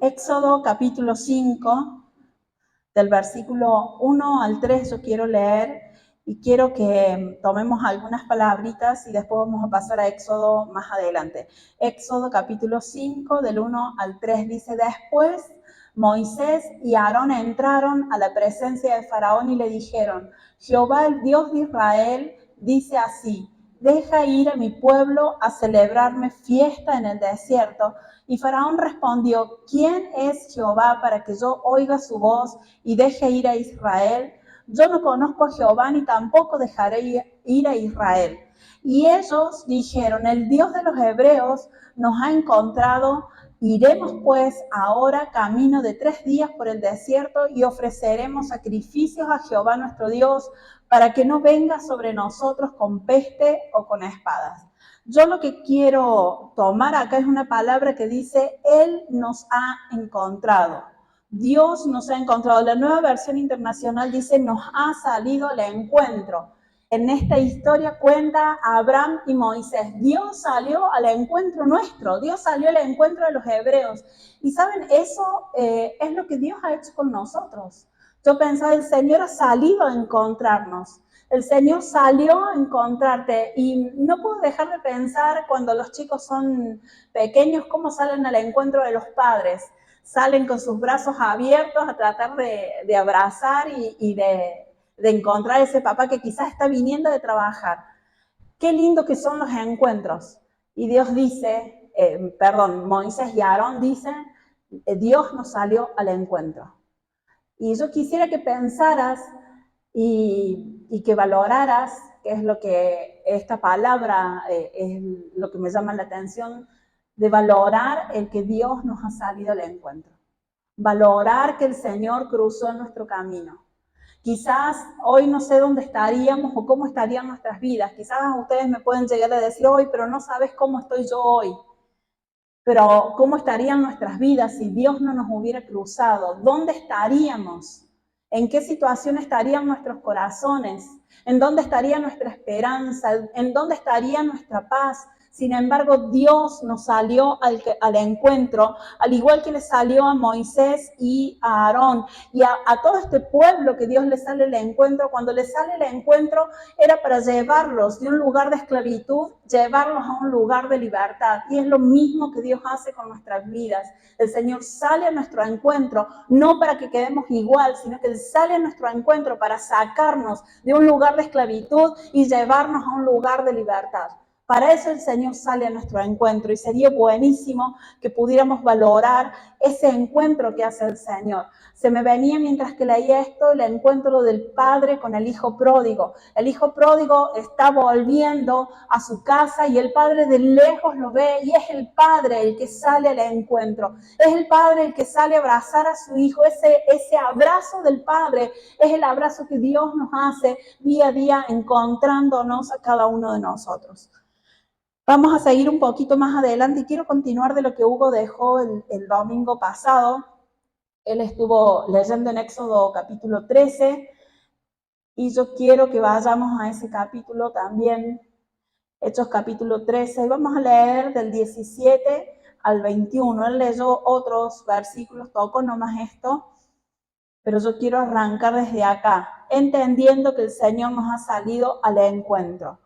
Éxodo capítulo 5, del versículo 1 al 3 yo quiero leer y quiero que tomemos algunas palabritas y después vamos a pasar a Éxodo más adelante. Éxodo capítulo 5, del 1 al 3 dice: Después Moisés y Aarón entraron a la presencia de Faraón y le dijeron: Jehová, el Dios de Israel, dice así: deja ir a mi pueblo a celebrarme fiesta en el desierto. Y Faraón respondió: ¿quién es Jehová para que yo oiga su voz y deje ir a Israel? Yo no conozco a Jehová, ni tampoco dejaré ir a Israel. Y ellos dijeron: el Dios de los hebreos nos ha encontrado. Iremos pues ahora camino de 3 días por el desierto y ofreceremos sacrificios a Jehová nuestro Dios, para que no venga sobre nosotros con peste o con espadas. Yo lo que quiero tomar acá es una palabra que dice: Él nos ha encontrado. Dios nos ha encontrado. La Nueva Versión Internacional dice: nos ha salido al encuentro. En esta historia cuenta a Abraham y Moisés. Dios salió al encuentro nuestro. Dios salió al encuentro de los hebreos. Y saben, eso es lo que Dios ha hecho con nosotros. Yo pensaba, el Señor ha salido a encontrarnos. El Señor salió a encontrarte y no puedo dejar de pensar cuando los chicos son pequeños, cómo salen al encuentro de los padres. Salen con sus brazos abiertos a tratar de abrazar y de encontrar ese papá que quizás está viniendo de trabajar. Qué lindo que son los encuentros. Y Dios dice, Moisés y Aarón dicen: Dios nos salió al encuentro. Y yo quisiera que pensaras y que valoraras, que es lo que esta palabra es lo que me llama la atención, de valorar el que Dios nos ha salido al encuentro. Valorar que el Señor cruzó nuestro camino. Quizás hoy no sé dónde estaríamos o cómo estarían nuestras vidas. Quizás ustedes me pueden llegar a decir: hoy, pero no sabes cómo estoy yo hoy. Pero ¿cómo estarían nuestras vidas si Dios no nos hubiera cruzado? ¿Dónde estaríamos? ¿En qué situación estarían nuestros corazones? ¿En dónde estaría nuestra esperanza? ¿En dónde estaría nuestra paz? Sin embargo, Dios nos salió al encuentro, al igual que le salió a Moisés y a Aarón y a todo este pueblo que Dios le sale al encuentro. Cuando le sale al encuentro era para llevarlos de un lugar de esclavitud, llevarlos a un lugar de libertad. Y es lo mismo que Dios hace con nuestras vidas. El Señor sale a nuestro encuentro, no para que quedemos igual, sino que Él sale a nuestro encuentro para sacarnos de un lugar de esclavitud y llevarnos a un lugar de libertad. Para eso el Señor sale a nuestro encuentro y sería buenísimo que pudiéramos valorar ese encuentro que hace el Señor. Se me venía mientras que leía esto el encuentro del padre con el hijo pródigo. El hijo pródigo está volviendo a su casa y el padre de lejos lo ve y es el padre el que sale al encuentro. Es el padre el que sale a abrazar a su hijo. Ese abrazo del padre es el abrazo que Dios nos hace día a día, encontrándonos a cada uno de nosotros. Vamos a seguir un poquito más adelante y quiero continuar de lo que Hugo dejó el domingo pasado. Él estuvo leyendo en Éxodo capítulo 13 y yo quiero que vayamos a ese capítulo también, Hechos capítulo 13, y vamos a leer del 17 al 21. Él leyó otros versículos, tocó nomás esto, pero yo quiero arrancar desde acá, entendiendo que el Señor nos ha salido al encuentro.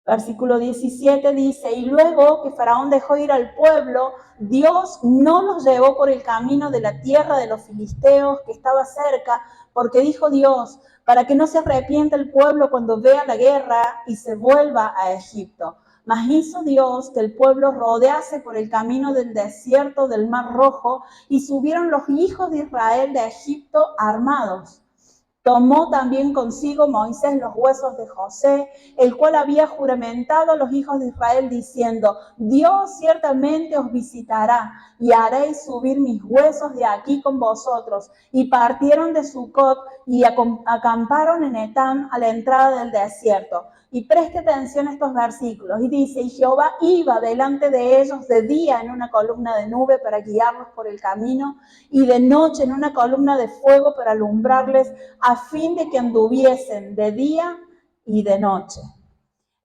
Versículo 17 dice: y luego que Faraón dejó ir al pueblo, Dios no los llevó por el camino de la tierra de los filisteos que estaba cerca, porque dijo Dios: para que no se arrepienta el pueblo cuando vea la guerra y se vuelva a Egipto. Mas hizo Dios que el pueblo rodease por el camino del desierto del Mar Rojo, y subieron los hijos de Israel de Egipto armados. Tomó también consigo Moisés los huesos de José, el cual había juramentado a los hijos de Israel diciendo: Dios ciertamente os visitará y haréis subir mis huesos de aquí con vosotros. Y partieron de Sucot y acamparon en Etam a la entrada del desierto. Y preste atención a estos versículos. Y dice: y Jehová iba delante de ellos de día en una columna de nube para guiarlos por el camino, y de noche en una columna de fuego para alumbrarles, a fin de que anduviesen de día y de noche.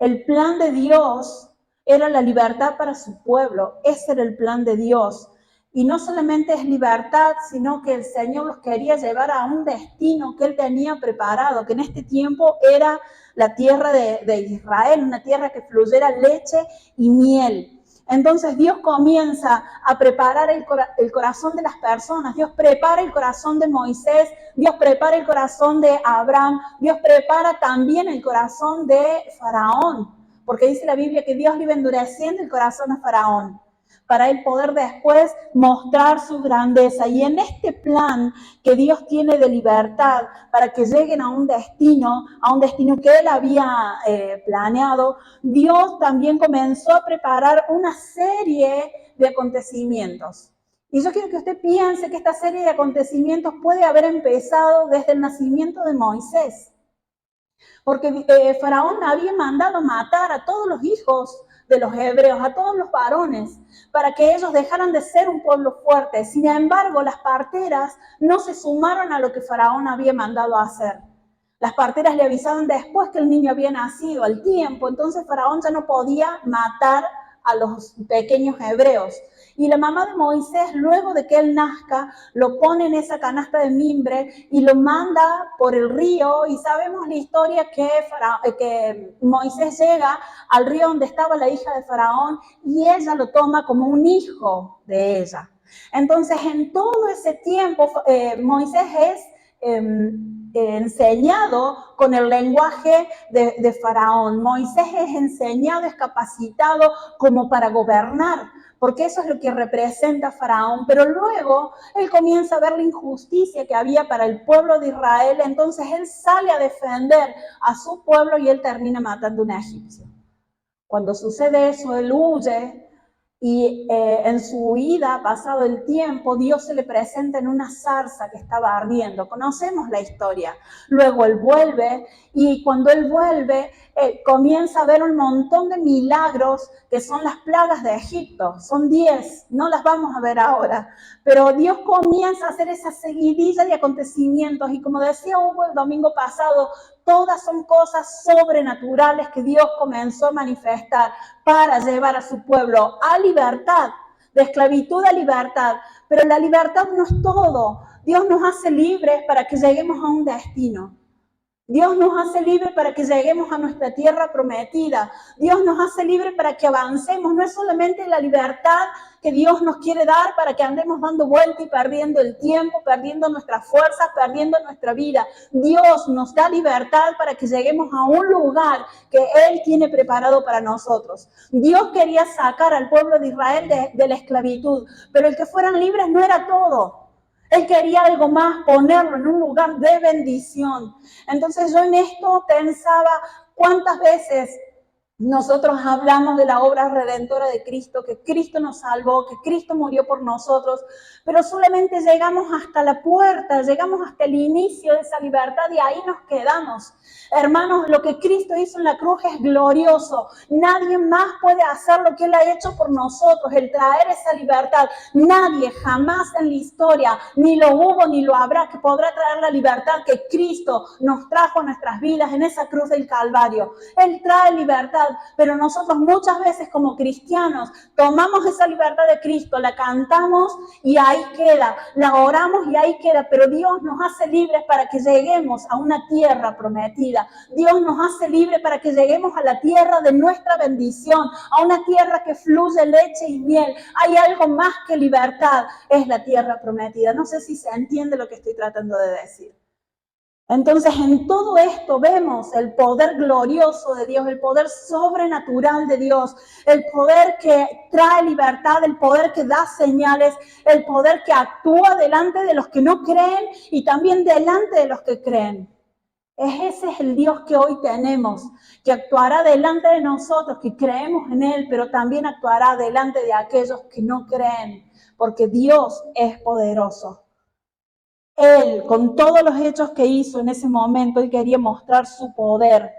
El plan de Dios era la libertad para su pueblo. Ese era el plan de Dios. Y no solamente es libertad, sino que el Señor los quería llevar a un destino que Él tenía preparado, que en este tiempo era la tierra de Israel, una tierra que fluyera leche y miel. Entonces Dios comienza a preparar el corazón de las personas. Dios prepara el corazón de Moisés, Dios prepara el corazón de Abraham, Dios prepara también el corazón de Faraón, porque dice la Biblia que Dios le iba endureciendo el corazón a Faraón, para él poder después mostrar su grandeza. Y en este plan que Dios tiene de libertad para que lleguen a un destino que Él había planeado, Dios también comenzó a preparar una serie de acontecimientos. Y yo quiero que usted piense que esta serie de acontecimientos puede haber empezado desde el nacimiento de Moisés. Porque Faraón había mandado matar a todos los hijos de los hebreos, a todos los varones, para que ellos dejaran de ser un pueblo fuerte. Sin embargo, las parteras no se sumaron a lo que Faraón había mandado a hacer. Las parteras le avisaron después que el niño había nacido, al tiempo. Entonces Faraón ya no podía matar a los pequeños hebreos. Y la mamá de Moisés, luego de que él nazca, lo pone en esa canasta de mimbre y lo manda por el río. Y sabemos la historia que Moisés llega al río donde estaba la hija de Faraón y ella lo toma como un hijo de ella. Entonces, en todo ese tiempo, Moisés es enseñado con el lenguaje de Faraón. Moisés es enseñado, es capacitado como para gobernar, porque eso es lo que representa Faraón. Pero luego él comienza a ver la injusticia que había para el pueblo de Israel, entonces él sale a defender a su pueblo y él termina matando a un egipcio. Cuando sucede eso, él huye. Y en su huida, pasado el tiempo, Dios se le presenta en una zarza que estaba ardiendo. Conocemos la historia. Luego él vuelve y cuando él vuelve comienza a ver un montón de milagros que son las plagas de Egipto. Son 10, no las vamos a ver ahora. Pero Dios comienza a hacer esa seguidilla de acontecimientos y como decía Hugo el domingo pasado, todas son cosas sobrenaturales que Dios comenzó a manifestar para llevar a su pueblo a libertad, de esclavitud a libertad. Pero la libertad no es todo. Dios nos hace libres para que lleguemos a un destino. Dios nos hace libres para que lleguemos a nuestra tierra prometida. Dios nos hace libres para que avancemos. No es solamente la libertad que Dios nos quiere dar para que andemos dando vuelta y perdiendo el tiempo, perdiendo nuestras fuerzas, perdiendo nuestra vida. Dios nos da libertad para que lleguemos a un lugar que Él tiene preparado para nosotros. Dios quería sacar al pueblo de Israel de la esclavitud, pero el que fueran libres no era todo. Él quería algo más, ponerlo en un lugar de bendición. Entonces yo en esto pensaba cuántas veces nosotros hablamos de la obra redentora de Cristo, que Cristo nos salvó, que Cristo murió por nosotros, pero solamente llegamos hasta la puerta, llegamos hasta el inicio de esa libertad y ahí nos quedamos. Hermanos, lo que Cristo hizo en la cruz es glorioso. Nadie más puede hacer lo que Él ha hecho por nosotros, el traer esa libertad. Nadie, jamás en la historia, ni lo hubo ni lo habrá, que podrá traer la libertad que Cristo nos trajo a nuestras vidas en esa cruz del Calvario. Él trae libertad, pero nosotros muchas veces como cristianos tomamos esa libertad de Cristo, la cantamos y ahí queda, la oramos y ahí queda, pero Dios nos hace libres para que lleguemos a una tierra prometida. Dios nos hace libres para que lleguemos a la tierra de nuestra bendición, a una tierra que fluye leche y miel. Hay algo más que libertad, es la tierra prometida. No sé si se entiende lo que estoy tratando de decir. Entonces, en todo esto vemos el poder glorioso de Dios, el poder sobrenatural de Dios, el poder que trae libertad, el poder que da señales, el poder que actúa delante de los que no creen y también delante de los que creen. Ese es el Dios que hoy tenemos, que actuará delante de nosotros, que creemos en Él, pero también actuará delante de aquellos que no creen, porque Dios es poderoso. Él, con todos los hechos que hizo en ese momento, Él quería mostrar su poder.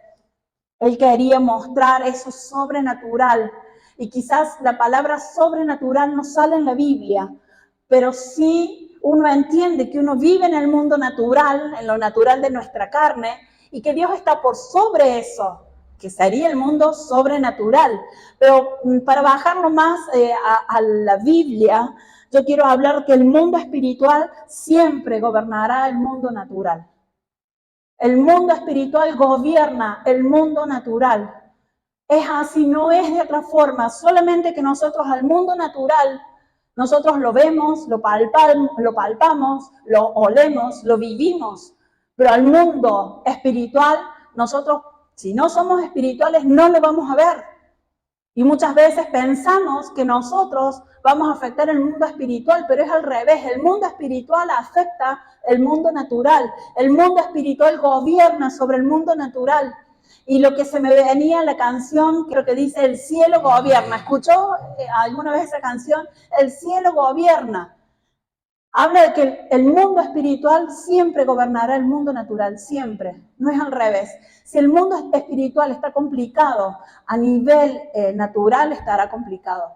Él quería mostrar eso sobrenatural. Y quizás la palabra sobrenatural no sale en la Biblia, pero sí uno entiende que uno vive en el mundo natural, en lo natural de nuestra carne, y que Dios está por sobre eso, que sería el mundo sobrenatural. Pero para bajarlo más a la Biblia, Yo quiero hablar que el mundo espiritual siempre gobernará el mundo natural. El mundo espiritual gobierna el mundo natural. Es así, no es de otra forma, solamente que nosotros al mundo natural, nosotros lo vemos, lo palpamos, lo olemos, lo vivimos, pero al mundo espiritual, nosotros, si no somos espirituales, no lo vamos a ver. Y muchas veces pensamos que nosotros vamos a afectar el mundo espiritual, pero es al revés. El mundo espiritual afecta el mundo natural. El mundo espiritual gobierna sobre el mundo natural. Y lo que se me venía en la canción, creo que dice, el cielo gobierna. ¿Escuchó alguna vez esa canción? El cielo gobierna. Habla de que el mundo espiritual siempre gobernará el mundo natural, siempre. No es al revés. Si el mundo espiritual está complicado, a nivel natural estará complicado.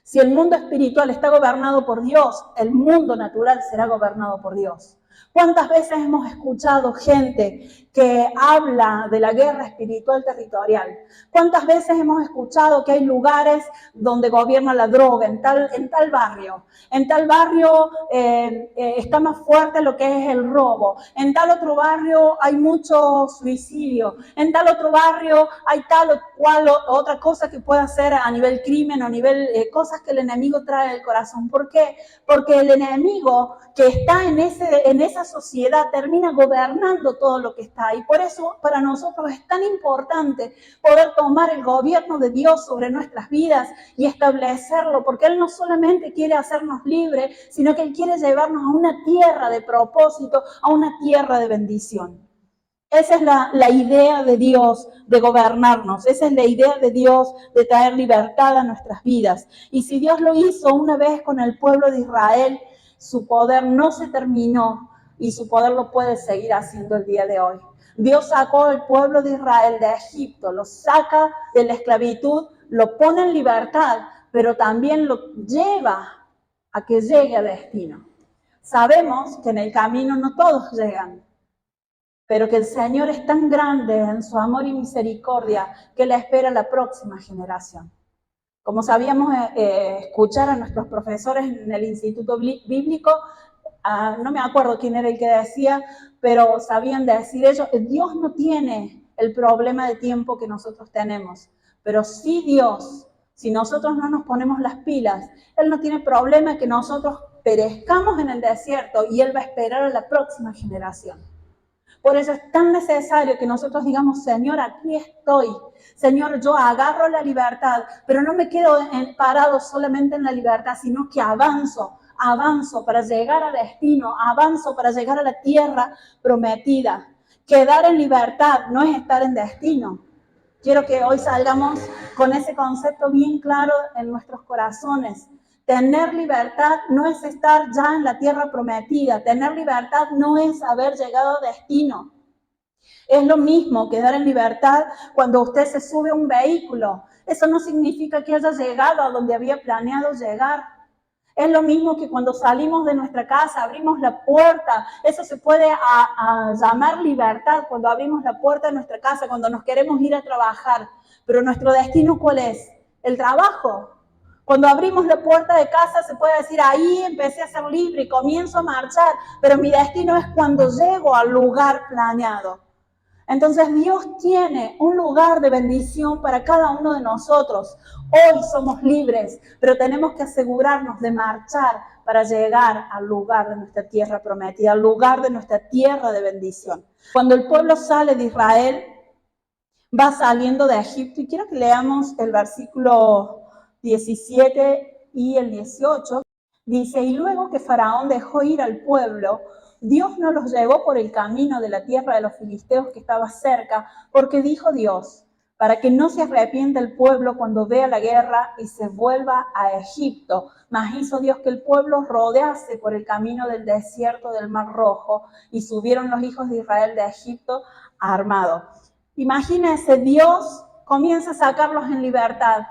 Si el mundo espiritual está gobernado por Dios, el mundo natural será gobernado por Dios. ¿Cuántas veces hemos escuchado gente que habla de la guerra espiritual territorial? ¿Cuántas veces hemos escuchado que hay lugares donde gobierna la droga, en tal barrio? En tal barrio está más fuerte lo que es el robo. En tal otro barrio hay mucho suicidio. En tal otro barrio hay tal o cual otra cosa que pueda hacer a nivel crimen o a nivel cosas que el enemigo trae del corazón. ¿Por qué? Porque el enemigo que está en esa sociedad termina gobernando todo lo que está. Y por eso para nosotros es tan importante poder tomar el gobierno de Dios sobre nuestras vidas y establecerlo, porque Él no solamente quiere hacernos libres, sino que Él quiere llevarnos a una tierra de propósito, a una tierra de bendición. Esa es la idea de Dios de gobernarnos, esa es la idea de Dios de traer libertad a nuestras vidas. Y si Dios lo hizo una vez con el pueblo de Israel, su poder no se terminó y su poder lo puede seguir haciendo el día de hoy. Dios sacó al pueblo de Israel de Egipto, lo saca de la esclavitud, lo pone en libertad, pero también lo lleva a que llegue a destino. Sabemos que en el camino no todos llegan, pero que el Señor es tan grande en su amor y misericordia que le espera a la próxima generación. Como sabíamos escuchar a nuestros profesores en el Instituto Bíblico, no me acuerdo quién era el que decía, pero sabían decir ellos, Dios no tiene el problema de tiempo que nosotros tenemos, pero sí Dios, si nosotros no nos ponemos las pilas, Él no tiene problema que nosotros perezcamos en el desierto y Él va a esperar a la próxima generación. Por eso es tan necesario que nosotros digamos, Señor, aquí estoy. Señor, yo agarro la libertad, pero no me quedo parado solamente en la libertad, sino que avanzo para llegar a destino, avanzo para llegar a la tierra prometida. Quedar en libertad no es estar en destino. Quiero que hoy salgamos con ese concepto bien claro en nuestros corazones. Tener libertad no es estar ya en la tierra prometida. Tener libertad no es haber llegado a destino. Es lo mismo quedar en libertad cuando usted se sube a un vehículo. Eso no significa que haya llegado a donde había planeado llegar. Es lo mismo que cuando salimos de nuestra casa, abrimos la puerta. Eso se puede llamar libertad cuando abrimos la puerta de nuestra casa, cuando nos queremos ir a trabajar. Pero nuestro destino, ¿cuál es? El trabajo. Cuando abrimos la puerta de casa se puede decir, ahí empecé a ser libre y comienzo a marchar, pero mi destino es cuando llego al lugar planeado. Entonces Dios tiene un lugar de bendición para cada uno de nosotros. Hoy somos libres, pero tenemos que asegurarnos de marchar para llegar al lugar de nuestra tierra prometida, al lugar de nuestra tierra de bendición. Cuando el pueblo sale de Israel, va saliendo de Egipto, y quiero que leamos el versículo 17 y el 18. Dice, y luego que Faraón dejó ir al pueblo, Dios no los llevó por el camino de la tierra de los filisteos que estaba cerca, porque dijo Dios, para que no se arrepienta el pueblo cuando vea la guerra y se vuelva a Egipto. Mas hizo Dios que el pueblo rodease por el camino del desierto del Mar Rojo, y subieron los hijos de Israel de Egipto armados. Imagínense, Dios comienza a sacarlos en libertad.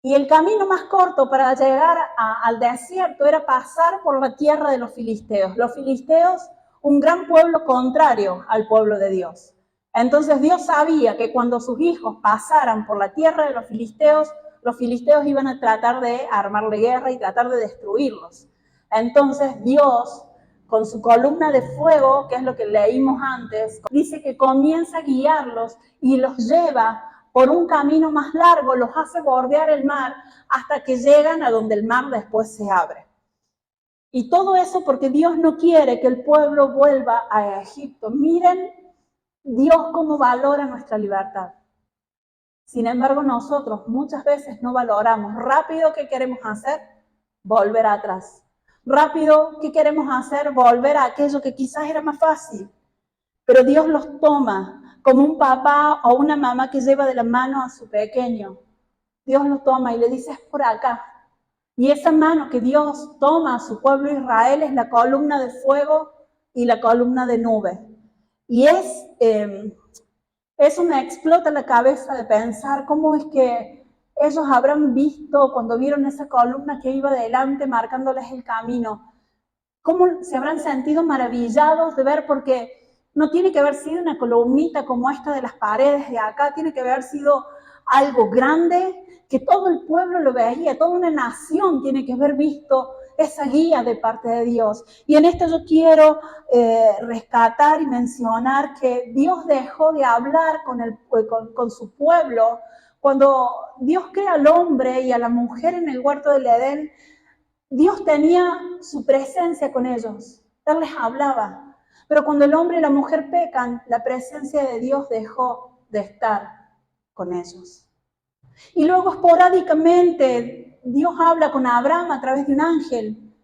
Y el camino más corto para llegar al desierto era pasar por la tierra de los filisteos. Los filisteos, un gran pueblo contrario al pueblo de Dios. Entonces Dios sabía que cuando sus hijos pasaran por la tierra de los filisteos, los filisteos iban a tratar de armarle guerra y tratar de destruirlos. Entonces Dios, con su columna de fuego, que es lo que leímos antes, dice que comienza a guiarlos y los lleva por un camino más largo, los hace bordear el mar hasta que llegan a donde el mar después se abre. Y todo eso porque Dios no quiere que el pueblo vuelva a Egipto. Miren Dios cómo valora nuestra libertad. Sin embargo, nosotros muchas veces no valoramos. Rápido, ¿qué queremos hacer? Volver atrás. Rápido, ¿qué queremos hacer? Volver a aquello que quizás era más fácil. Pero Dios los toma como un papá o una mamá que lleva de la mano a su pequeño. Dios los toma y le dice, es por acá. Y esa mano que Dios toma a su pueblo Israel es la columna de fuego y la columna de nube. Y eso me explota la cabeza de pensar cómo es que ellos habrán visto cuando vieron esa columna que iba delante marcándoles el camino. Cómo se habrán sentido maravillados de ver, porque no tiene que haber sido una columnita como esta de las paredes de acá, tiene que haber sido algo grande, que todo el pueblo lo veía, toda una nación tiene que haber visto esa guía de parte de Dios. Y en esto yo quiero rescatar y mencionar que Dios dejó de hablar con su pueblo. Cuando Dios crea al hombre y a la mujer en el huerto del Edén, Dios tenía su presencia con ellos, Él les hablaba. Pero cuando el hombre y la mujer pecan, la presencia de Dios dejó de estar con ellos. Y luego esporádicamente Dios habla con Abraham a través de un ángel.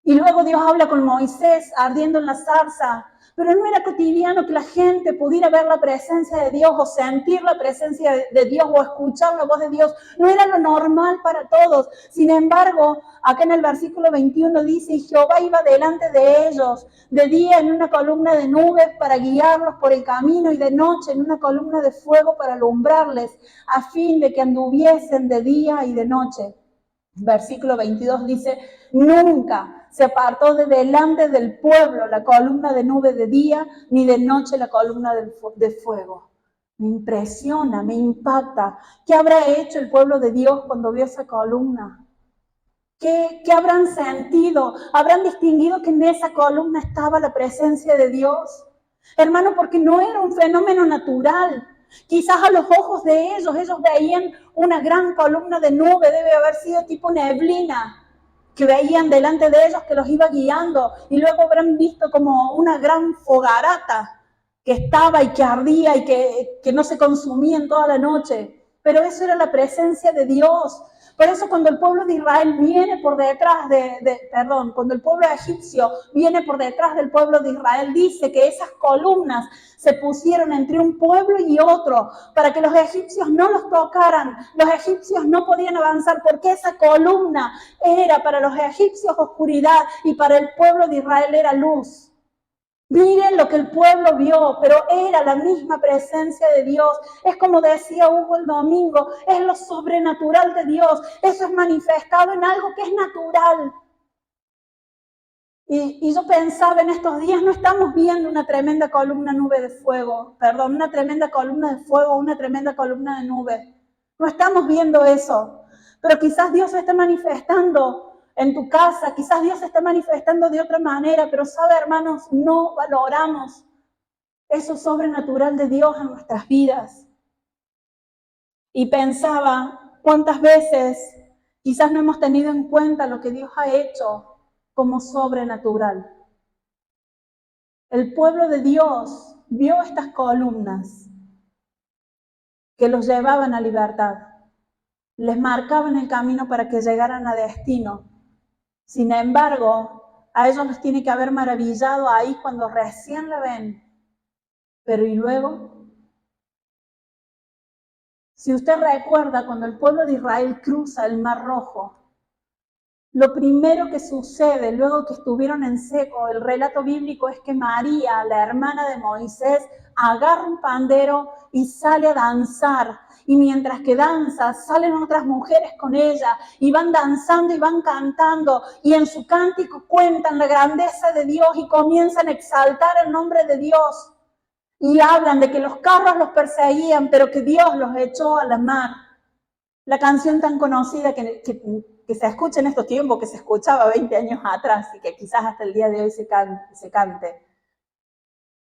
Y luego Dios habla con Moisés ardiendo en la zarza. Pero no era cotidiano que la gente pudiera ver la presencia de Dios o sentir la presencia de Dios o escuchar la voz de Dios. No era lo normal para todos. Sin embargo, acá en el versículo 21 dice, y Jehová iba delante de ellos, de día en una columna de nubes para guiarlos por el camino y de noche en una columna de fuego para alumbrarles, a fin de que anduviesen de día y de noche. Versículo 22 dice, nunca se apartó de delante del pueblo la columna de nube de día, ni de noche la columna de fuego. Me impresiona, me impacta. ¿Qué habrá hecho el pueblo de Dios cuando vio esa columna? ¿Qué habrán sentido? ¿Habrán distinguido que en esa columna estaba la presencia de Dios? Hermano, porque no era un fenómeno natural. Quizás a los ojos de ellos veían una gran columna de nube, debe haber sido tipo neblina, que veían delante de ellos que los iba guiando, y luego habrán visto como una gran fogarata que estaba y que ardía y que no se consumía en toda la noche. Pero eso era la presencia de Dios. Por eso cuando el pueblo de Israel viene por detrás cuando el pueblo egipcio viene por detrás del pueblo de Israel, dice que esas columnas se pusieron entre un pueblo y otro para que los egipcios no los tocaran. Los egipcios no podían avanzar porque esa columna era para los egipcios oscuridad y para el pueblo de Israel era luz. Miren lo que el pueblo vio, pero era la misma presencia de Dios. Es como decía Hugo el domingo, es lo sobrenatural de Dios. Eso es manifestado en algo que es natural. Y yo pensaba en estos días, no estamos viendo una tremenda columna de fuego, una tremenda columna de fuego, una tremenda columna de nube. No estamos viendo eso, pero quizás Dios se está manifestando en tu casa, quizás Dios se está manifestando de otra manera, pero sabe, hermanos, no valoramos eso sobrenatural de Dios en nuestras vidas. Y pensaba, ¿cuántas veces quizás no hemos tenido en cuenta lo que Dios ha hecho como sobrenatural? El pueblo de Dios vio estas columnas que los llevaban a libertad, les marcaban el camino para que llegaran a destino. Sin embargo, a ellos los tiene que haber maravillado ahí cuando recién la ven. Pero ¿y luego? Si usted recuerda, cuando el pueblo de Israel cruza el Mar Rojo, lo primero que sucede luego que estuvieron en seco, el relato bíblico es que María, la hermana de Moisés, agarra un pandero y sale a danzar. Y mientras que danza, salen otras mujeres con ella y van danzando y van cantando. Y en su cántico cuentan la grandeza de Dios y comienzan a exaltar el nombre de Dios. Y hablan de que los carros los perseguían, pero que Dios los echó a la mar. La canción tan conocida que se escucha en estos tiempos, que se escuchaba 20 años atrás y que quizás hasta el día de hoy se cante.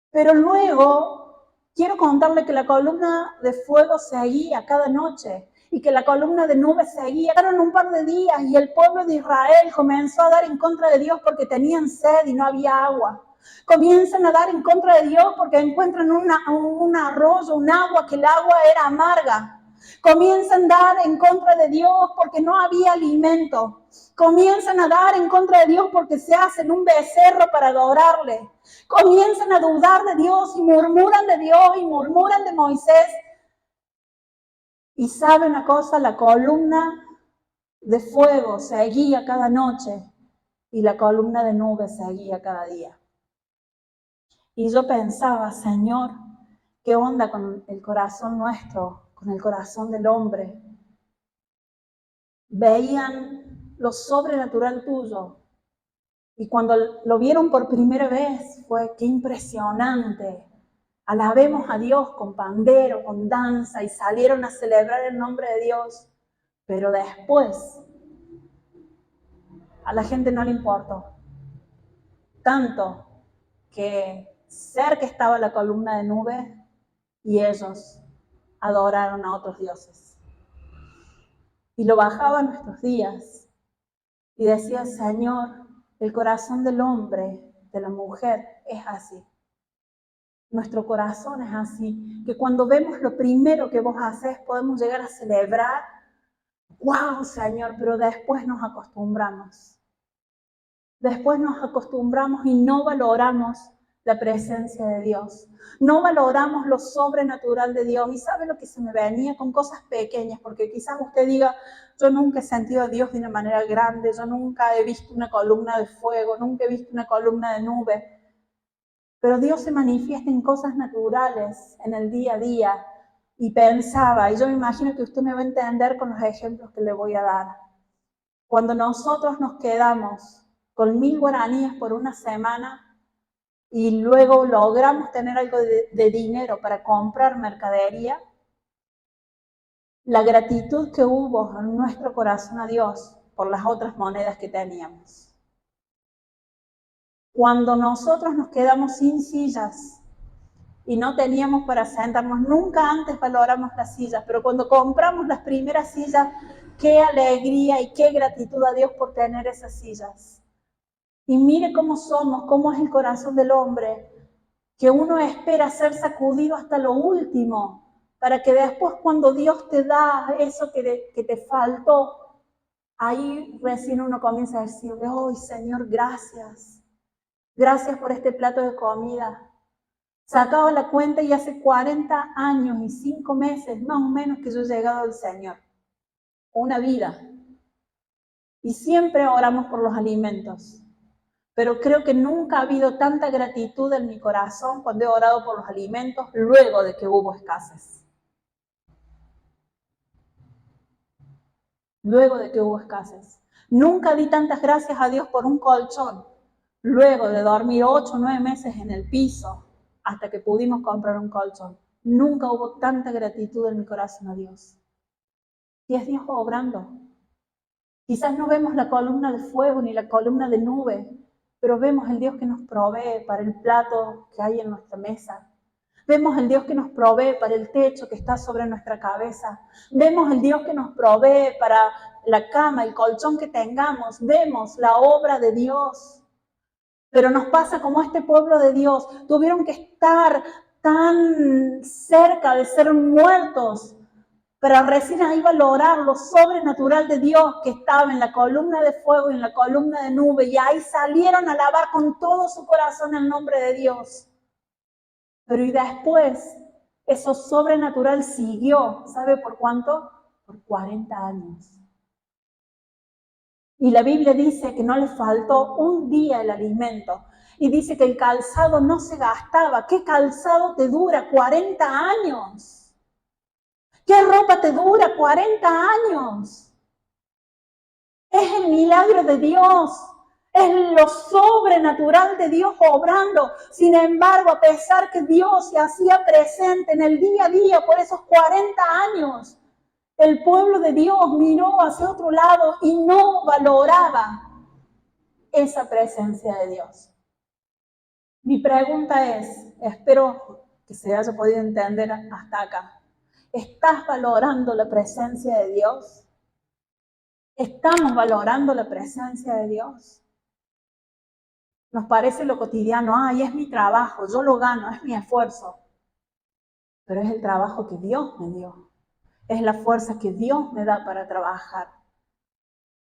Pero luego quiero contarle que la columna de fuego seguía cada noche y que la columna de nube seguía. Pasaron un par de días y el pueblo de Israel comenzó a dar en contra de Dios porque tenían sed y no había agua. Comienzan a dar en contra de Dios porque encuentran un arroyo, un agua, que el agua era amarga. Comienzan a dar en contra de Dios porque no había alimento. Comienzan a dar en contra de Dios porque se hacen un becerro para adorarle. Comienzan a dudar de Dios y murmuran de Dios y murmuran de Moisés. Y sabe una cosa, la columna de fuego seguía cada noche y la columna de nube seguía cada día. Y yo pensaba, Señor, ¿qué onda con el corazón nuestro, con el corazón del hombre? Veían lo sobrenatural tuyo. Y cuando lo vieron por primera vez, fue qué impresionante. Alabemos a Dios con pandero, con danza, y salieron a celebrar el nombre de Dios. Pero después, a la gente no le importó. Tanto que cerca estaba la columna de nube y ellos adoraron a otros dioses. Y lo bajaban nuestros días y decía, Señor, el corazón del hombre, de la mujer, es así. Nuestro corazón es así, que cuando vemos lo primero que vos haces, podemos llegar a celebrar, wow, Señor, pero después nos acostumbramos. Después nos acostumbramos y no valoramos la presencia de Dios. No valoramos lo sobrenatural de Dios. ¿Y sabe lo que se me venía con cosas pequeñas? Porque quizás usted diga, yo nunca he sentido a Dios de una manera grande, yo nunca he visto una columna de fuego, nunca he visto una columna de nube. Pero Dios se manifiesta en cosas naturales, en el día a día. Y pensaba, y yo me imagino que usted me va a entender con los ejemplos que le voy a dar. Cuando nosotros nos quedamos con 1000 guaraníes por una semana y luego logramos tener algo de dinero para comprar mercadería, la gratitud que hubo en nuestro corazón a Dios por las otras monedas que teníamos. Cuando nosotros nos quedamos sin sillas y no teníamos para sentarnos, nunca antes valoramos las sillas, pero cuando compramos las primeras sillas, qué alegría y qué gratitud a Dios por tener esas sillas. Y mire cómo somos, cómo es el corazón del hombre, que uno espera ser sacudido hasta lo último, para que después cuando Dios te da eso que te faltó, ahí recién uno comienza a decirle, ¡ay, Señor, gracias! Gracias por este plato de comida. Sacaba la cuenta y hace 40 años y 5 meses, más o menos, que yo he llegado al Señor. Una vida. Y siempre oramos por los alimentos. Pero creo que nunca ha habido tanta gratitud en mi corazón cuando he orado por los alimentos luego de que hubo escasez. Luego de que hubo escasez. Nunca di tantas gracias a Dios por un colchón. Luego de dormir 8 o 9 meses en el piso, hasta que pudimos comprar un colchón. Nunca hubo tanta gratitud en mi corazón a Dios. Y es Dios obrando. Quizás no vemos la columna de fuego ni la columna de nube, pero vemos el Dios que nos provee para el plato que hay en nuestra mesa. Vemos el Dios que nos provee para el techo que está sobre nuestra cabeza. Vemos el Dios que nos provee para la cama, el colchón que tengamos. Vemos la obra de Dios. Pero nos pasa como este pueblo de Dios. Tuvieron que estar tan cerca de ser muertos para recién ahí valorar lo sobrenatural de Dios que estaba en la columna de fuego y en la columna de nube. Y ahí salieron a alabar con todo su corazón el nombre de Dios. Pero y después, eso sobrenatural siguió. ¿Sabe por cuánto? Por 40 años. Y la Biblia dice que no le faltó un día el alimento. Y dice que el calzado no se gastaba. ¿Qué calzado te dura 40 años? ¿Qué ropa te dura 40 años? Es el milagro de Dios. Es lo sobrenatural de Dios obrando. Sin embargo, a pesar que Dios se hacía presente en el día a día por esos 40 años, El pueblo de Dios miró hacia otro lado y no valoraba esa presencia de Dios. Mi pregunta es, espero que se haya podido entender hasta acá. ¿Estás valorando la presencia de Dios? ¿Estamos valorando la presencia de Dios? Nos parece lo cotidiano, ay, es mi trabajo, yo lo gano, es mi esfuerzo. Pero es el trabajo que Dios me dio. Es la fuerza que Dios me da para trabajar.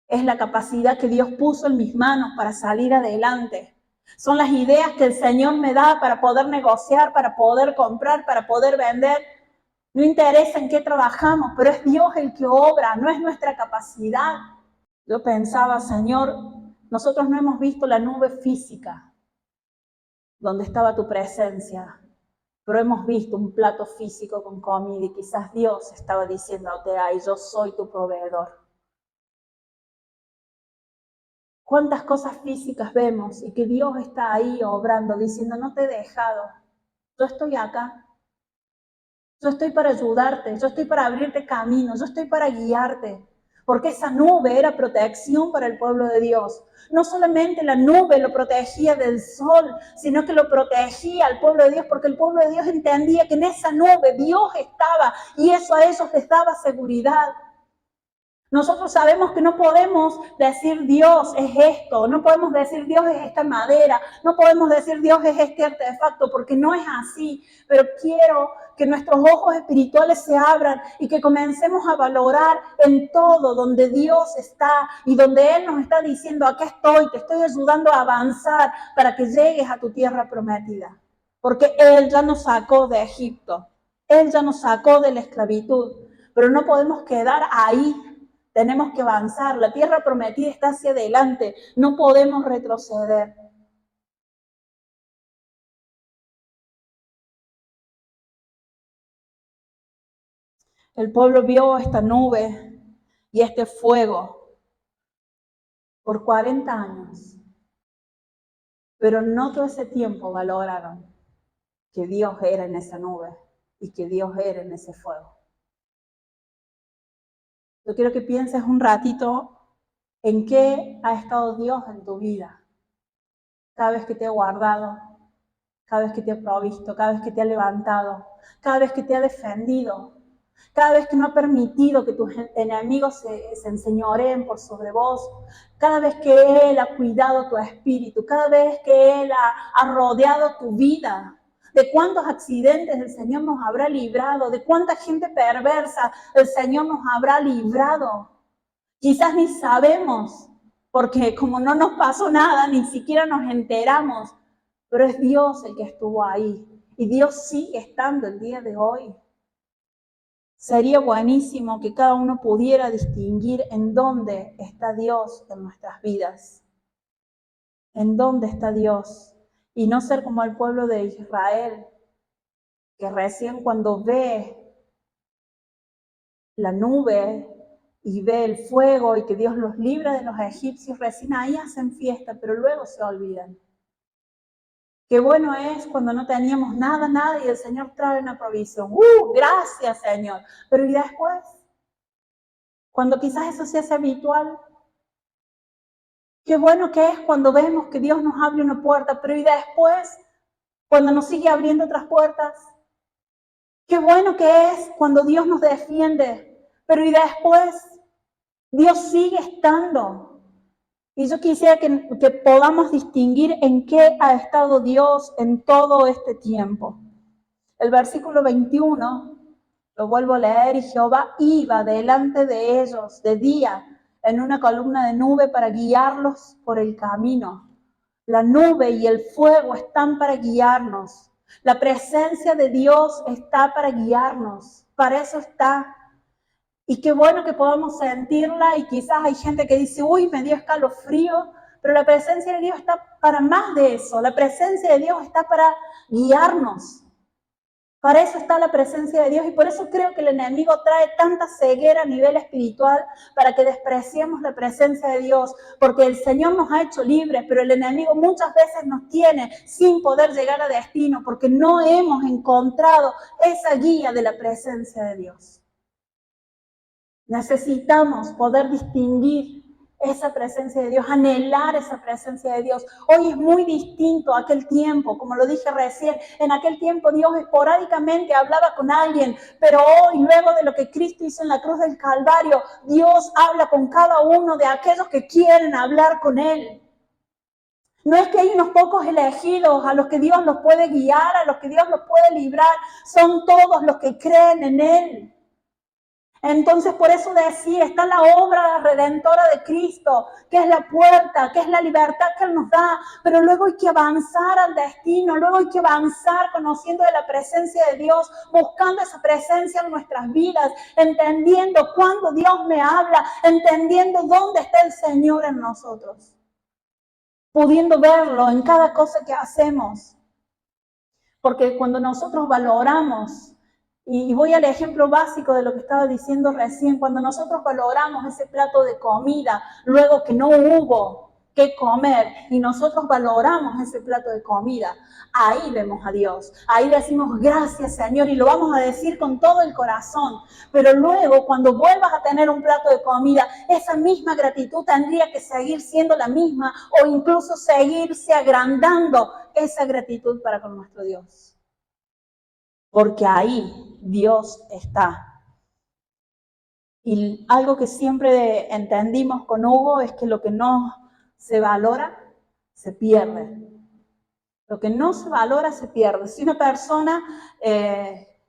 Es la capacidad que Dios puso en mis manos para salir adelante. Son las ideas que el Señor me da para poder negociar, para poder comprar, para poder vender. No interesa en qué trabajamos, pero es Dios el que obra, no es nuestra capacidad. Yo pensaba, Señor, nosotros no hemos visto la nube física donde estaba tu presencia, pero hemos visto un plato físico con comida y quizás Dios estaba diciéndote, ay, yo soy tu proveedor. ¿Cuántas cosas físicas vemos y que Dios está ahí obrando, diciendo, no te he dejado, yo estoy acá, yo estoy para ayudarte, yo estoy para abrirte camino, yo estoy para guiarte? Porque esa nube era protección para el pueblo de Dios. No solamente la nube lo protegía del sol, sino que lo protegía al pueblo de Dios, porque el pueblo de Dios entendía que en esa nube Dios estaba y eso a ellos les daba seguridad. Nosotros sabemos que no podemos decir Dios es esto, no podemos decir Dios es esta madera, no podemos decir Dios es este artefacto, porque no es así. Pero quiero que nuestros ojos espirituales se abran y que comencemos a valorar en todo donde Dios está y donde Él nos está diciendo, aquí estoy, te estoy ayudando a avanzar para que llegues a tu tierra prometida. Porque Él ya nos sacó de Egipto, Él ya nos sacó de la esclavitud, pero no podemos quedar ahí. Tenemos que avanzar, la tierra prometida está hacia adelante, no podemos retroceder. El pueblo vio esta nube y este fuego por 40 años, pero no todo ese tiempo valoraron que Dios era en esa nube y que Dios era en ese fuego. Yo quiero que pienses un ratito en qué ha estado Dios en tu vida. Cada vez que te ha guardado, cada vez que te ha provisto, cada vez que te ha levantado, cada vez que te ha defendido, cada vez que no ha permitido que tus enemigos se enseñoreen por sobre vos, cada vez que Él ha cuidado tu espíritu, cada vez que Él ha rodeado tu vida. De cuántos accidentes el Señor nos habrá librado, de cuánta gente perversa el Señor nos habrá librado. Quizás ni sabemos, porque como no nos pasó nada, ni siquiera nos enteramos, pero es Dios el que estuvo ahí y Dios sigue estando el día de hoy. Sería buenísimo que cada uno pudiera distinguir en dónde está Dios en nuestras vidas, en dónde está Dios, y no ser como el pueblo de Israel, que recién cuando ve la nube y ve el fuego y que Dios los libra de los egipcios, recién ahí hacen fiesta, pero luego se olvidan. Qué bueno es cuando no teníamos nada y el Señor trae una provisión. Gracias, Señor. Pero ¿y después? Cuando quizás eso se hace habitual. Qué bueno que es cuando vemos que Dios nos abre una puerta, pero ¿y después? Cuando nos sigue abriendo otras puertas. Qué bueno que es cuando Dios nos defiende, pero ¿y después? Dios sigue estando. Y yo quisiera que podamos distinguir en qué ha estado Dios en todo este tiempo. El versículo 21, lo vuelvo a leer, y Jehová iba delante de ellos de día en una columna de nube para guiarlos por el camino. La nube y el fuego están para guiarnos. La presencia de Dios está para guiarnos. Para eso está. Y qué bueno que podamos sentirla, y quizás hay gente que dice, uy, me dio escalofrío, pero la presencia de Dios está para más de eso. La presencia de Dios está para guiarnos. Para eso está la presencia de Dios, y por eso creo que el enemigo trae tanta ceguera a nivel espiritual para que despreciemos la presencia de Dios, porque el Señor nos ha hecho libres, pero el enemigo muchas veces nos tiene sin poder llegar a destino porque no hemos encontrado esa guía de la presencia de Dios. Necesitamos poder distinguir esa presencia de Dios, anhelar esa presencia de Dios. Hoy es muy distinto a aquel tiempo, como lo dije recién. En aquel tiempo Dios esporádicamente hablaba con alguien, pero hoy, luego de lo que Cristo hizo en la cruz del Calvario, Dios habla con cada uno de aquellos que quieren hablar con Él. No es que hay unos pocos elegidos a los que Dios los puede guiar, a los que Dios los puede librar, son todos los que creen en Él. Entonces, por eso decía, está la obra redentora de Cristo, que es la puerta, que es la libertad que Él nos da, pero luego hay que avanzar al destino, luego hay que avanzar conociendo de la presencia de Dios, buscando esa presencia en nuestras vidas, entendiendo cuándo Dios me habla, entendiendo dónde está el Señor en nosotros, pudiendo verlo en cada cosa que hacemos. Porque cuando nosotros valoramos, y voy al ejemplo básico de lo que estaba diciendo recién, cuando nosotros valoramos ese plato de comida, luego que no hubo que comer, y nosotros valoramos ese plato de comida, ahí vemos a Dios, ahí decimos gracias Señor, y lo vamos a decir con todo el corazón, pero luego cuando vuelvas a tener un plato de comida, esa misma gratitud tendría que seguir siendo la misma, o incluso seguirse agrandando esa gratitud para con nuestro Dios. Porque ahí Dios está. Y algo que siempre entendimos con Hugo es que lo que no se valora, se pierde. Lo que no se valora, se pierde. Si una persona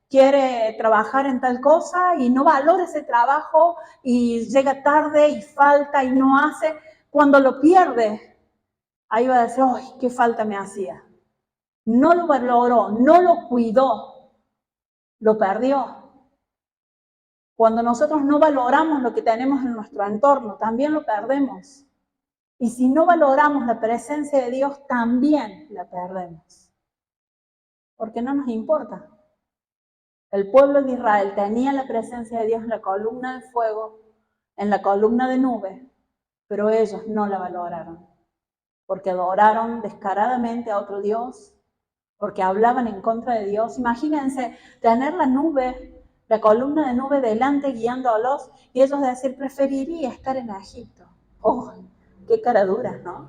quiere trabajar en tal cosa y no valora ese trabajo y llega tarde y falta y no hace, cuando lo pierde, ahí va a decir, ¡ay, qué falta me hacía! No lo valoró, no lo cuidó. Lo perdió. Cuando nosotros no valoramos lo que tenemos en nuestro entorno, también lo perdemos. Y si no valoramos la presencia de Dios, también la perdemos. Porque no nos importa. El pueblo de Israel tenía la presencia de Dios en la columna de fuego, en la columna de nube, pero ellos no la valoraron. Porque adoraron descaradamente a otro Dios, porque hablaban en contra de Dios. Imagínense tener la nube, la columna de nube delante guiándolos y ellos decir, preferiría estar en Egipto. ¡Oh, qué cara dura!, ¿no?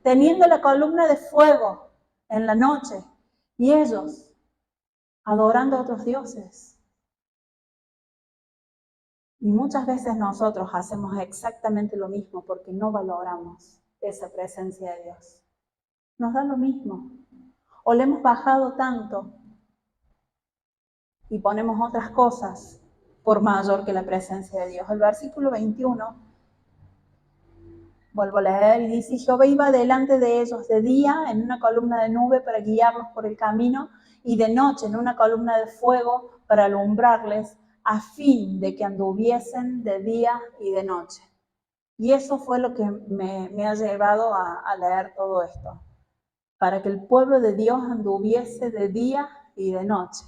Teniendo la columna de fuego en la noche y ellos adorando a otros dioses. Y muchas veces nosotros hacemos exactamente lo mismo porque no valoramos esa presencia de Dios. Nos da lo mismo. O le hemos bajado tanto y ponemos otras cosas por mayor que la presencia de Dios. El versículo 21, vuelvo a leer, y dice, Jehová iba delante de ellos de día en una columna de nube para guiarlos por el camino, y de noche en una columna de fuego para alumbrarles, a fin de que anduviesen de día y de noche. Y eso fue lo que me ha llevado a leer todo esto, para que el pueblo de Dios anduviese de día y de noche.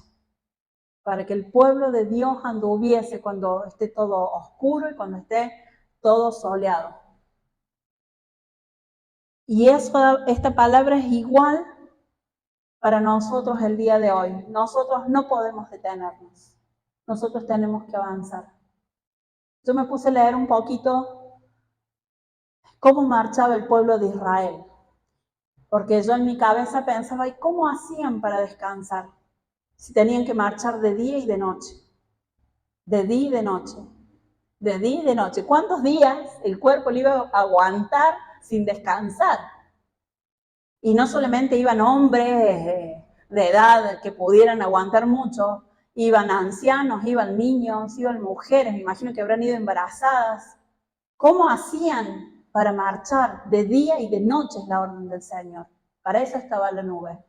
Para que el pueblo de Dios anduviese cuando esté todo oscuro y cuando esté todo soleado. Y esta palabra es igual para nosotros el día de hoy. Nosotros no podemos detenernos. Nosotros tenemos que avanzar. Yo me puse a leer un poquito cómo marchaba el pueblo de Israel. Porque yo en mi cabeza pensaba, ¿y cómo hacían para descansar? Si tenían que marchar de día y de noche. De día y de noche. De día y de noche. ¿Cuántos días el cuerpo le iba a aguantar sin descansar? Y no solamente iban hombres de edad que pudieran aguantar mucho, iban ancianos, iban niños, iban mujeres, me imagino que habrán ido embarazadas. ¿Cómo hacían para marchar de día y de noche? Es la orden del Señor. Para eso estaba la nube.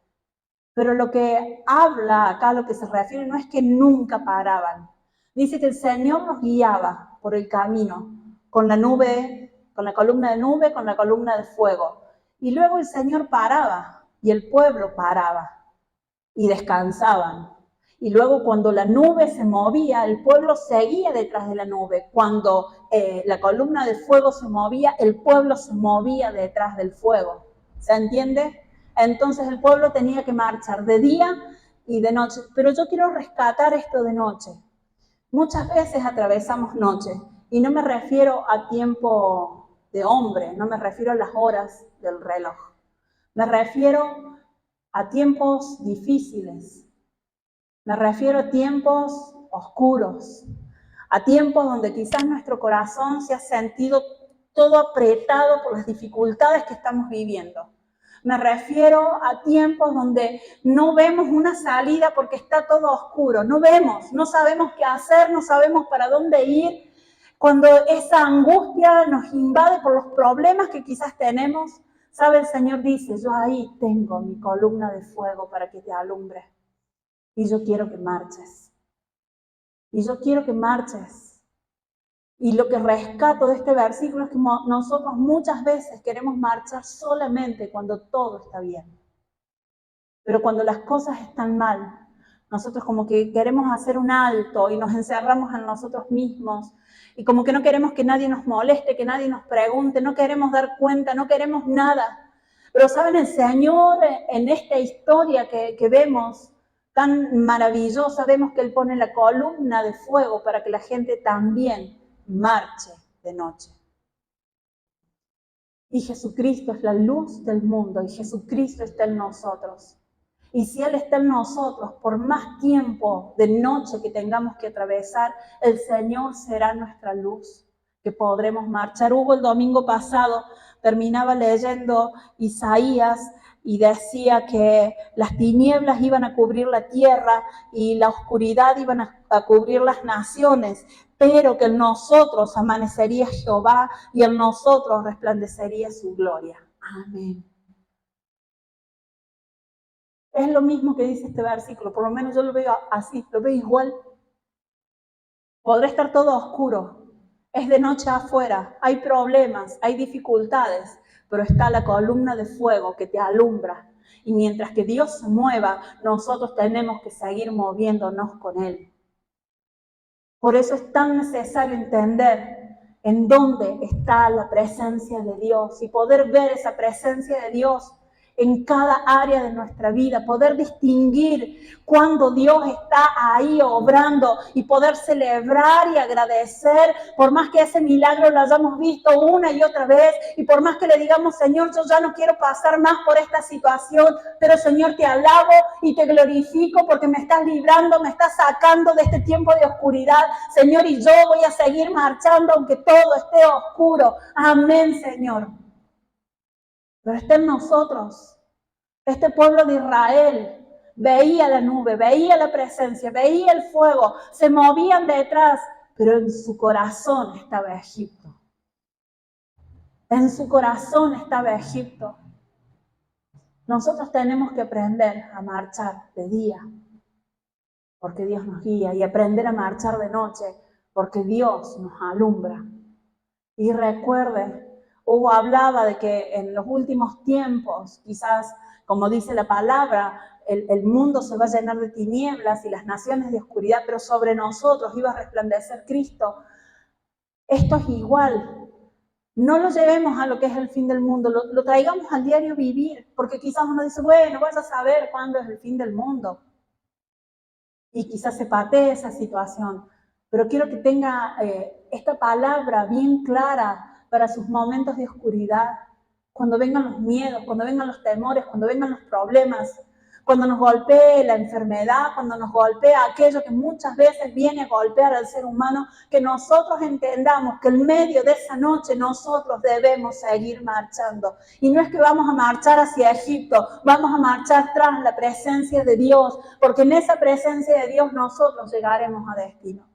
Pero lo que habla acá, lo que se refiere, no es que nunca paraban. Dice que el Señor los guiaba por el camino, con la nube, con la columna de nube, con la columna de fuego. Y luego el Señor paraba, y el pueblo paraba, y descansaban. Y luego cuando la nube se movía, el pueblo seguía detrás de la nube. Cuando la columna de fuego se movía, el pueblo se movía detrás del fuego. ¿Se entiende? Entonces el pueblo tenía que marchar de día y de noche. Pero yo quiero rescatar esto de noche. Muchas veces atravesamos noche, y no me refiero a tiempo de hombre, no me refiero a las horas del reloj. Me refiero a tiempos difíciles, me refiero a tiempos oscuros, a tiempos donde quizás nuestro corazón se ha sentido todo apretado por las dificultades que estamos viviendo. Me refiero a tiempos donde no vemos una salida porque está todo oscuro, no vemos, no sabemos qué hacer, no sabemos para dónde ir. Cuando esa angustia nos invade por los problemas que quizás tenemos, ¿sabe? El Señor dice, yo ahí tengo mi columna de fuego para que te alumbre. Y yo quiero que marches. Y yo quiero que marches. Y lo que rescato de este versículo es que nosotros muchas veces queremos marchar solamente cuando todo está bien. Pero cuando las cosas están mal, nosotros como que queremos hacer un alto y nos encerramos en nosotros mismos. Y como que no queremos que nadie nos moleste, que nadie nos pregunte, no queremos dar cuenta, no queremos nada. Pero saben, el Señor en esta historia que vemos, tan maravillosa, vemos que Él pone la columna de fuego para que la gente también marche de noche. Y Jesucristo es la luz del mundo y Jesucristo está en nosotros. Y si Él está en nosotros, por más tiempo de noche que tengamos que atravesar, el Señor será nuestra luz, que podremos marchar. Hugo el domingo pasado terminaba leyendo Isaías y decía que las tinieblas iban a cubrir la tierra y la oscuridad iban a cubrir las naciones, pero que en nosotros amanecería Jehová y en nosotros resplandecería su gloria. Amén. Es lo mismo que dice este versículo, por lo menos yo lo veo así, lo veo igual. Podrá estar todo oscuro, es de noche afuera, hay problemas, hay dificultades, pero está la columna de fuego que te alumbra. Y mientras que Dios se mueva, nosotros tenemos que seguir moviéndonos con Él. Por eso es tan necesario entender en dónde está la presencia de Dios y poder ver esa presencia de Dios en cada área de nuestra vida, poder distinguir cuando Dios está ahí obrando y poder celebrar y agradecer, por más que ese milagro lo hayamos visto una y otra vez, y por más que le digamos, Señor, yo ya no quiero pasar más por esta situación, pero Señor, te alabo y te glorifico porque me estás librando, me estás sacando de este tiempo de oscuridad, Señor, y yo voy a seguir marchando aunque todo esté oscuro. Amén, Señor. Pero está en nosotros. Este pueblo de Israel veía la nube, veía la presencia, veía el fuego, se movían detrás, pero en su corazón estaba Egipto. En su corazón estaba Egipto. Nosotros tenemos que aprender a marchar de día, porque Dios nos guía, y aprender a marchar de noche, porque Dios nos alumbra. Y recuerde, Hugo hablaba de que en los últimos tiempos, quizás, como dice la palabra, el mundo se va a llenar de tinieblas y las naciones de oscuridad, pero sobre nosotros iba a resplandecer Cristo. Esto es igual. No lo llevemos a lo que es el fin del mundo, lo traigamos al diario vivir, porque quizás uno dice, bueno, vas a saber cuándo es el fin del mundo. Y quizás se patee esa situación. Pero quiero que tenga esta palabra bien clara para sus momentos de oscuridad, cuando vengan los miedos, cuando vengan los temores, cuando vengan los problemas, cuando nos golpee la enfermedad, cuando nos golpea aquello que muchas veces viene a golpear al ser humano, que nosotros entendamos que en medio de esa noche nosotros debemos seguir marchando. Y no es que vamos a marchar hacia Egipto, vamos a marchar tras la presencia de Dios, porque en esa presencia de Dios nosotros llegaremos a destino.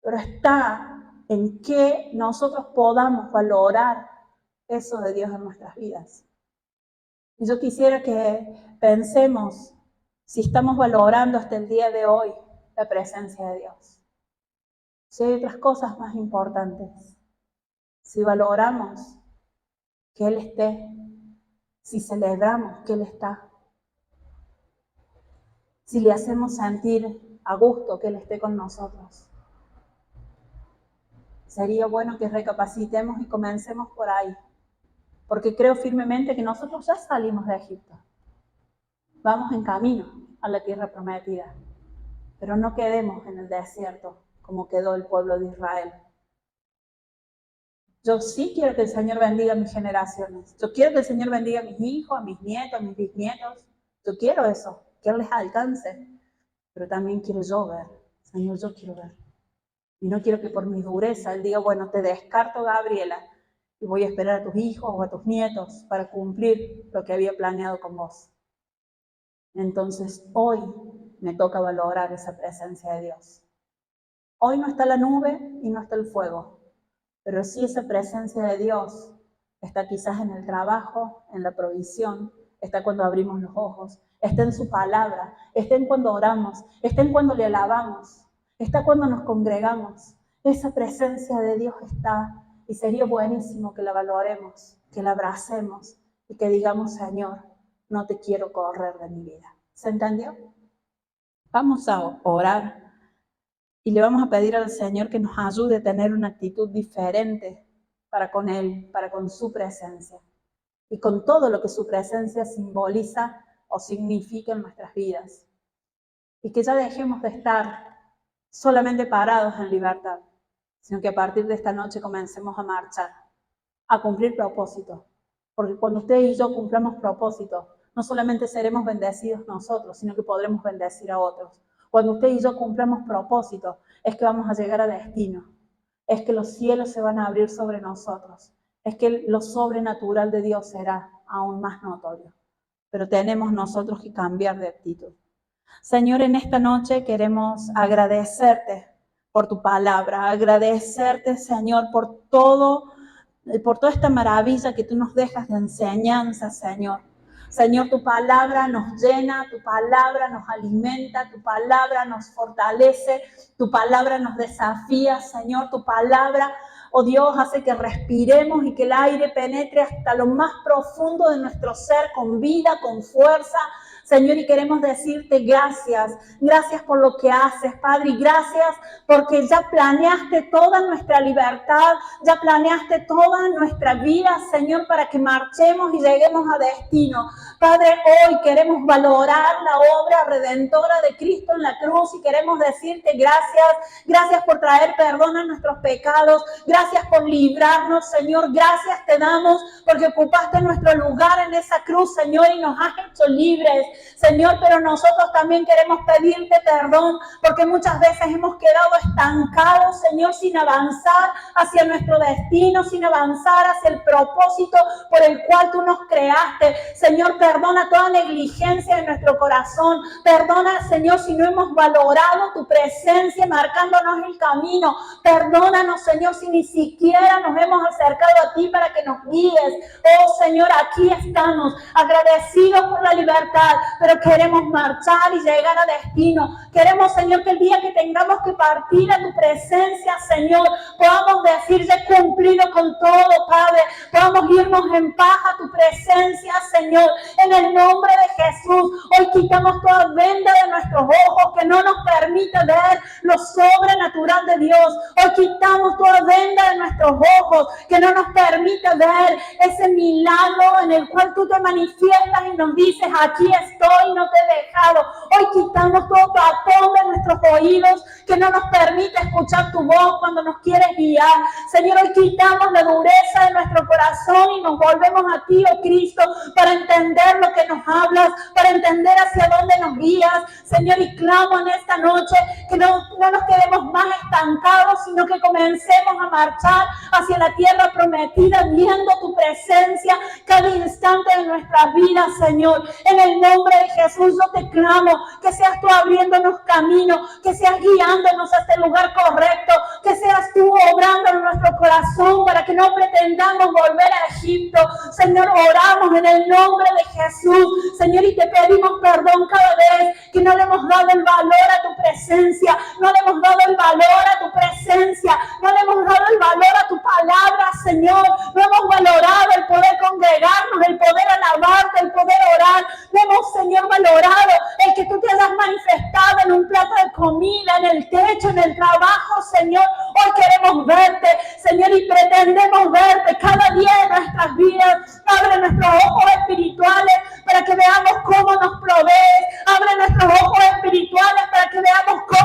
Pero está en que nosotros podamos valorar eso de Dios en nuestras vidas. Y yo quisiera que pensemos si estamos valorando hasta el día de hoy la presencia de Dios. Si hay otras cosas más importantes. Si valoramos que Él esté. Si celebramos que Él está. Si le hacemos sentir a gusto que Él esté con nosotros. Sería bueno que recapacitemos y comencemos por ahí. Porque creo firmemente que nosotros ya salimos de Egipto. Vamos en camino a la tierra prometida. pero no quedemos en el desierto como quedó el pueblo de Israel. Yo sí quiero que el Señor bendiga a mis generaciones. Yo quiero que el Señor bendiga a mis hijos, a mis nietos, a mis bisnietos. Yo quiero eso, que Él les alcance. Pero también quiero yo ver. Señor, yo quiero ver. Y no quiero que por mi dureza Él diga, bueno, te descarto, Gabriela, y voy a esperar a tus hijos o a tus nietos para cumplir lo que había planeado con vos. Entonces, hoy me toca valorar esa presencia de Dios. Hoy no está la nube y no está el fuego, pero sí esa presencia de Dios está quizás en el trabajo, en la provisión, está cuando abrimos los ojos, está en su palabra, está en cuando oramos, está en cuando le alabamos, está cuando nos congregamos. Esa presencia de Dios está y sería buenísimo que la valoremos, que la abracemos y que digamos, Señor, no te quiero correr de mi vida. ¿Se entendió? Vamos a orar. Y le vamos a pedir al Señor que nos ayude a tener una actitud diferente para con Él, para con su presencia. Y con todo lo que su presencia simboliza o significa en nuestras vidas. Y que ya dejemos de estar solamente parados en libertad, sino que a partir de esta noche comencemos a marchar, a cumplir propósitos. Porque cuando usted y yo cumplamos propósitos, no solamente seremos bendecidos nosotros, sino que podremos bendecir a otros. Cuando usted y yo cumplamos propósitos, es que vamos a llegar a destino. Es que los cielos se van a abrir sobre nosotros. Es que lo sobrenatural de Dios será aún más notorio. Pero tenemos nosotros que cambiar de actitud. Señor, en esta noche queremos agradecerte por tu palabra, agradecerte, Señor, por toda esta maravilla que tú nos dejas de enseñanza, Señor. Señor, tu palabra nos llena, tu palabra nos alimenta, tu palabra nos fortalece, tu palabra nos desafía, Señor, tu palabra, oh Dios, hace que respiremos y que el aire penetre hasta lo más profundo de nuestro ser con vida, con fuerza. Señor, y queremos decirte gracias, gracias por lo que haces, Padre, y gracias porque ya planeaste toda nuestra libertad, ya planeaste toda nuestra vida, Señor, para que marchemos y lleguemos a destino. Padre, hoy queremos valorar la obra redentora de Cristo en la cruz y queremos decirte gracias, gracias por traer perdón a nuestros pecados, gracias por librarnos, Señor, gracias te damos porque ocupaste nuestro lugar en esa cruz, Señor, y nos has hecho libres. Señor, pero nosotros también queremos pedirte perdón porque muchas veces hemos quedado estancados, Señor, sin avanzar hacia nuestro destino, sin avanzar hacia el propósito por el cual tú nos creaste. Señor, perdona toda negligencia en nuestro corazón. Perdona, Señor, si no hemos valorado tu presencia marcándonos el camino. Perdónanos, Señor, si ni siquiera nos hemos acercado a ti para que nos guíes. Oh, Señor, aquí estamos agradecidos por la libertad, pero queremos marchar y llegar a destino. Queremos, Señor, que el día que tengamos que partir a tu presencia, Señor, podamos decir, ya he cumplido con todo, Padre. Podamos irnos en paz a tu presencia, Señor, en el nombre de Jesús. Hoy quitamos toda venda de nuestros ojos que no nos permite ver lo sobrenatural de Dios. Hoy quitamos toda venda de nuestros ojos que no nos permite ver ese milagro en el cual tú te manifiestas y nos dices, aquí estoy, no te he dejado. Hoy quitamos todo tapón de nuestros oídos que no nos permite escuchar tu voz cuando nos quieres guiar. Señor, hoy quitamos la dureza de nuestro corazón y nos volvemos a ti, oh Cristo, para entender lo que nos hablas, para entender hacia dónde nos guías. Señor, y clamo en esta noche que no nos quedemos más estancados, sino que comencemos a marchar hacia la tierra prometida, viendo tu presencia cada instante de nuestras vidas, Señor. En el nombre de Jesús yo te clamo que seas tú abriéndonos camino, que seas guiándonos hasta el lugar correcto, que seas tú obrando en nuestro corazón para que no pretendamos volver a Egipto. Señor, oramos en el nombre de Jesús, Señor, y te pedimos perdón cada vez que no le hemos dado el valor a tu presencia, no le hemos dado el valor a tu presencia, no le hemos dado el valor a tu palabra, Señor. No hemos valorado el poder congregarnos, el poder alabarte, el poder orar. No hemos, Señor, valorado el que tú te hayas manifestado en un plato de comida, en el techo, en el trabajo, Señor. Hoy queremos verte, Señor, y pretendemos verte cada día de nuestras vidas. Abre nuestros ojos espirituales para que veamos cómo nos provees. Abre nuestros ojos espirituales para que veamos cómo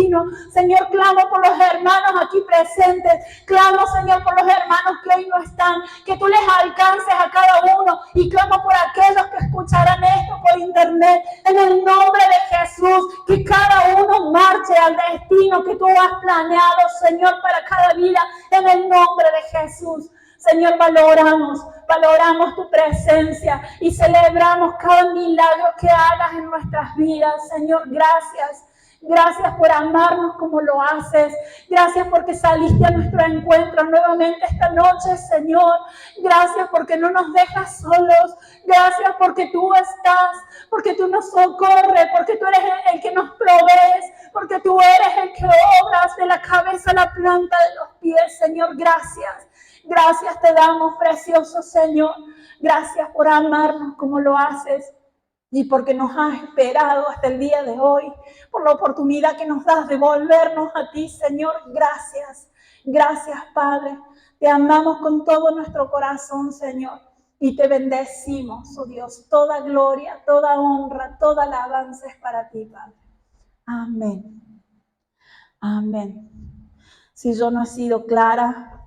destino. Señor, clamo por los hermanos aquí presentes. Clamo, Señor, por los hermanos que hoy no están. Que tú les alcances a cada uno. Y clamo por aquellos que escucharán esto por internet. En el nombre de Jesús, que cada uno marche al destino que tú has planeado, Señor, para cada vida. En el nombre de Jesús. Señor, valoramos tu presencia y celebramos cada milagro que hagas en nuestras vidas. Señor, gracias. Gracias por amarnos como lo haces. Gracias porque saliste a nuestro encuentro nuevamente esta noche, Señor. Gracias porque no nos dejas solos. Gracias porque tú estás, porque tú nos socorres, porque tú eres el que nos provees, porque tú eres el que obras de la cabeza a la planta de los pies, Señor. Gracias. Gracias te damos, precioso Señor. Gracias por amarnos como lo haces y porque nos has esperado hasta el día de hoy, por la oportunidad que nos das de volvernos a ti, Señor. Gracias. Gracias, Padre. Te amamos con todo nuestro corazón, Señor, y te bendecimos, oh Dios. Toda gloria, toda honra, toda alabanza es para ti, Padre. Amén. Amén. Si yo no he sido clara,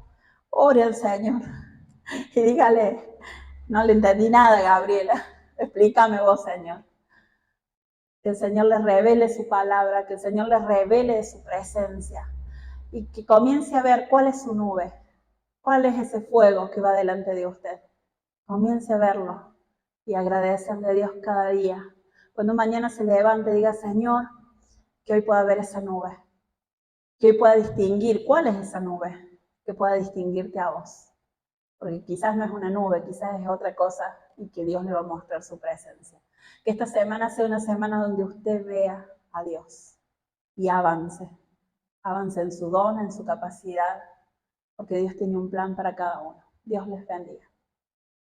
ore al Señor y dígale, no le entendí nada, Gabriela, explícame vos, Señor. Que el Señor les revele su palabra, que el Señor les revele de su presencia y que comience a ver cuál es su nube, cuál es ese fuego que va delante de usted. Comience a verlo y agradecerle a Dios cada día. Cuando mañana se levante, diga, Señor, que hoy pueda ver esa nube, que hoy pueda distinguir cuál es esa nube, que pueda distinguirte a vos. Porque quizás no es una nube, quizás es otra cosa y que Dios le va a mostrar su presencia. Que esta semana sea una semana donde usted vea a Dios y avance en su don, en su capacidad, porque Dios tiene un plan para cada uno. Dios les bendiga.